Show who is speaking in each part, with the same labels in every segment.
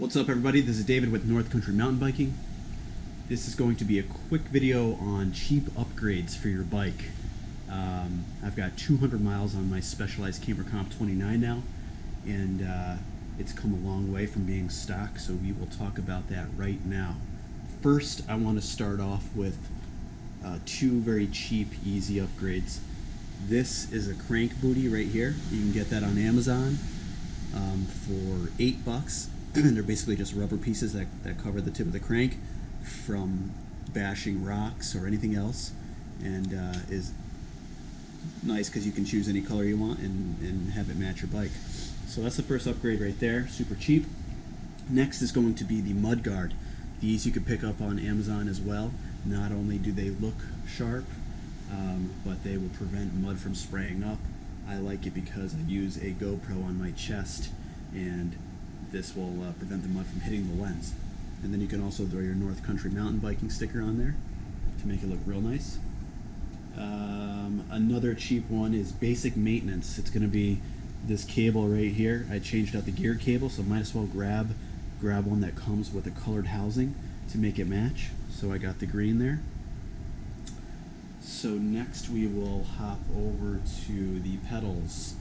Speaker 1: What's up, everybody? This is David with North Country Mountain Biking. This is going to be a quick video on cheap upgrades for your bike. I've got 200 miles on my Specialized Camber Comp 29 now, and it's come a long way from being stock, so we will talk about that right now. First, I want to start off with two very cheap, easy upgrades. This is a crank bootie right here. You can get that on Amazon for $8. They're basically just rubber pieces that cover the tip of the crank from bashing rocks or anything else, and is nice because you can choose any color you want and have it match your bike. So that's the first upgrade right there, super cheap. Next is going to be the mud guard. These you could pick up on Amazon as well. Not only do they look sharp, but they will prevent mud from spraying up. I like it because I use a GoPro on my chest, and this will prevent the mud from hitting the lens. And then you can also throw your North Country mountain biking sticker on there to make it look real nice. Another cheap one is basic maintenance. It's going to be this cable right here. I changed out the gear cable, so might as well grab one that comes with a colored housing to make it match. So I got the green there. So next we will hop over to the pedals.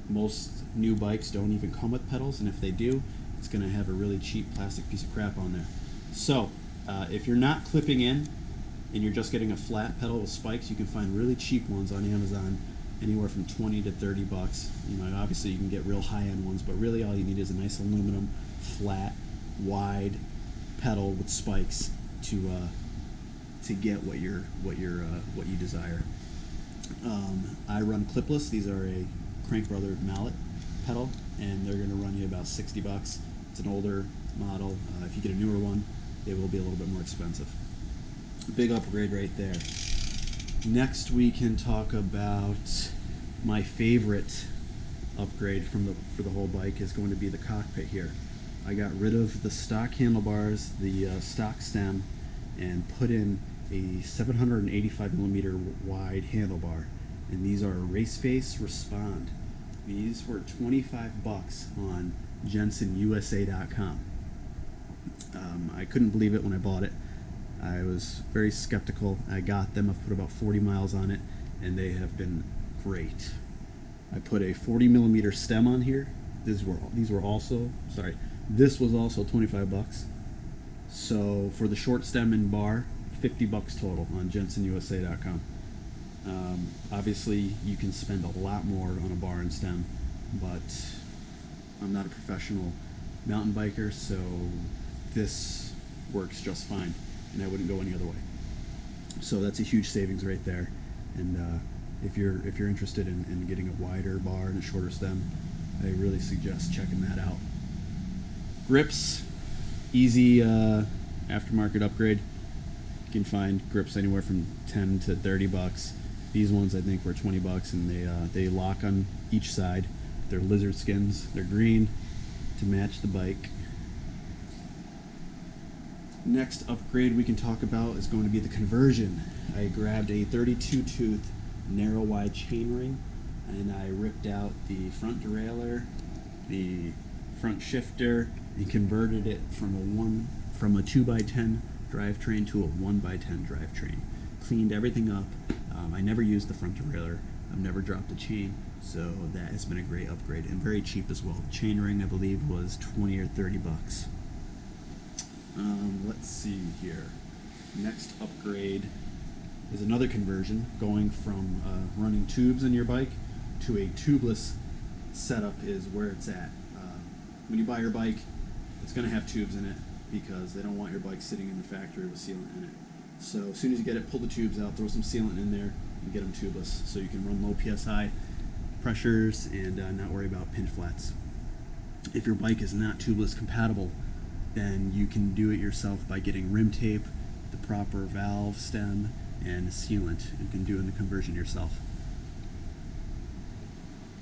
Speaker 1: Most new bikes don't even come with pedals, and if they do, it's going to have a really cheap plastic piece of crap on there. So if you're not clipping in and you're just getting a flat pedal with spikes, you can find really cheap ones on Amazon, anywhere from 20 to 30 bucks. You know, obviously you can get real high-end ones, but really all you need is a nice aluminum, flat, wide pedal with spikes to get what you desire. I run clipless. These are a Crank Brother mallet pedal, and they're going to run you about 60 bucks. It's an older model. If you get a newer one, it will be a little bit more expensive. Big upgrade right there. Next, we can talk about my favorite upgrade for the whole bike is going to be the cockpit here. I got rid of the stock handlebars, the stock stem, and put in a 785 millimeter wide handlebar. And these are Race Face Respond. These were 25 bucks on JensonUSA.com. I couldn't believe it when I bought it. I was very skeptical. I got them. I've put about 40 miles on it, and they have been great. I put a 40 millimeter stem on here. These were also, sorry, this was also 25 bucks. So for the short stem and bar, 50 bucks total on JensonUSA.com. Obviously you can spend a lot more on a bar and stem, but I'm not a professional mountain biker, so this works just fine, and I wouldn't go any other way. So that's a huge savings right there. And if you're interested in getting a wider bar and a shorter stem, I really suggest checking that out. Grips, easy aftermarket upgrade. You can find grips anywhere from 10 to 30 bucks. These ones I think were 20 bucks, and they lock on each side. They're lizard skins. They're green to match the bike. Next upgrade we can talk about is going to be the conversion. I grabbed a 32 tooth narrow wide chainring, and I ripped out the front derailleur, the front shifter, and converted it from a 2x10 drivetrain to a 1x10 drivetrain. Cleaned everything up. I never used the front derailleur. I've never dropped a chain, so that has been a great upgrade, and very cheap as well. The chain ring, I believe, was 20 or 30 bucks. Let's see here. Next upgrade is another conversion, going from running tubes in your bike to a tubeless setup is where it's at. When you buy your bike, it's going to have tubes in it because they don't want your bike sitting in the factory with sealant in it. So as soon as you get it, pull the tubes out, throw some sealant in there, and get them tubeless, so you can run low PSI pressures and not worry about pinch flats. If your bike is not tubeless compatible, then you can do it yourself by getting rim tape, the proper valve stem, and sealant. You can do the conversion yourself.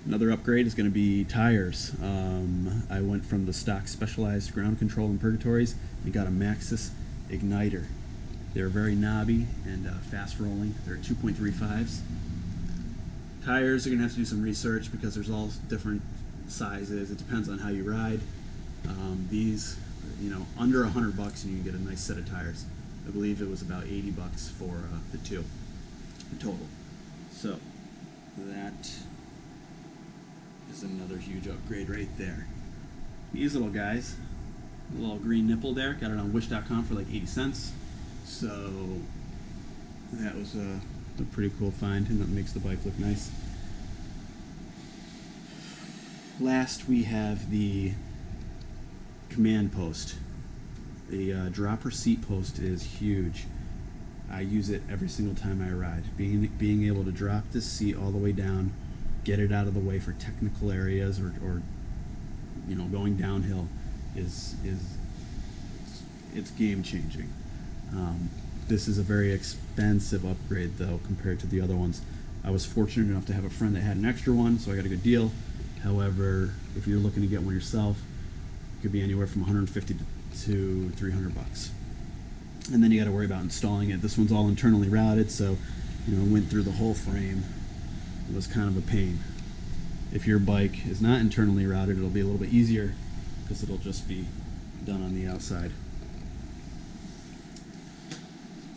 Speaker 1: Another upgrade is going to be tires. I went from the stock Specialized ground control and purgatories and got a Maxxis igniter. They're very knobby and fast rolling. They're 2.35s. Tires are going to have to do some research because there's all different sizes. It depends on how you ride. These you know, under $100 and you can get a nice set of tires. I believe it was about $80 for the two in total. So that is another huge upgrade right there. These little guys, a little green nipple there, got it on wish.com for like 80 cents. So that was a pretty cool find, and that makes the bike look nice. Last we have the command post. The dropper seat post is huge. I use it every single time I ride. Being able to drop this seat all the way down, get it out of the way for technical areas or you know, going downhill is it's game changing. This is a very expensive upgrade though compared to the other ones. I was fortunate enough to have a friend that had an extra one, so I got a good deal. However, if you're looking to get one yourself, it could be anywhere from $150 to $300. And then you got to worry about installing it. This one's all internally routed, so you know, it went through the whole frame. It was kind of a pain. If your bike is not internally routed, it'll be a little bit easier because it'll just be done on the outside.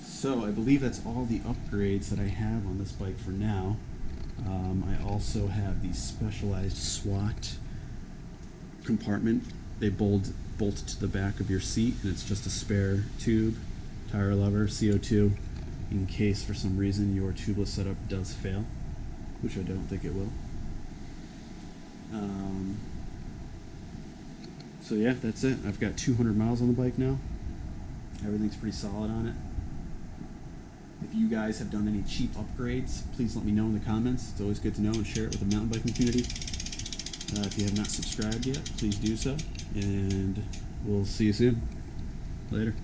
Speaker 1: So I believe that's all the upgrades that I have on this bike for now. I also have the Specialized SWAT compartment. They bolt to the back of your seat, and it's just a spare tube, tire lever, CO2, in case for some reason your tubeless setup does fail, which I don't think it will. So yeah, that's it. I've got 200 miles on the bike now. Everything's pretty solid on it. If you guys have done any cheap upgrades, please let me know in the comments. It's always good to know and share it with the mountain biking community. If you have not subscribed yet, please do so. And we'll see you soon. Later.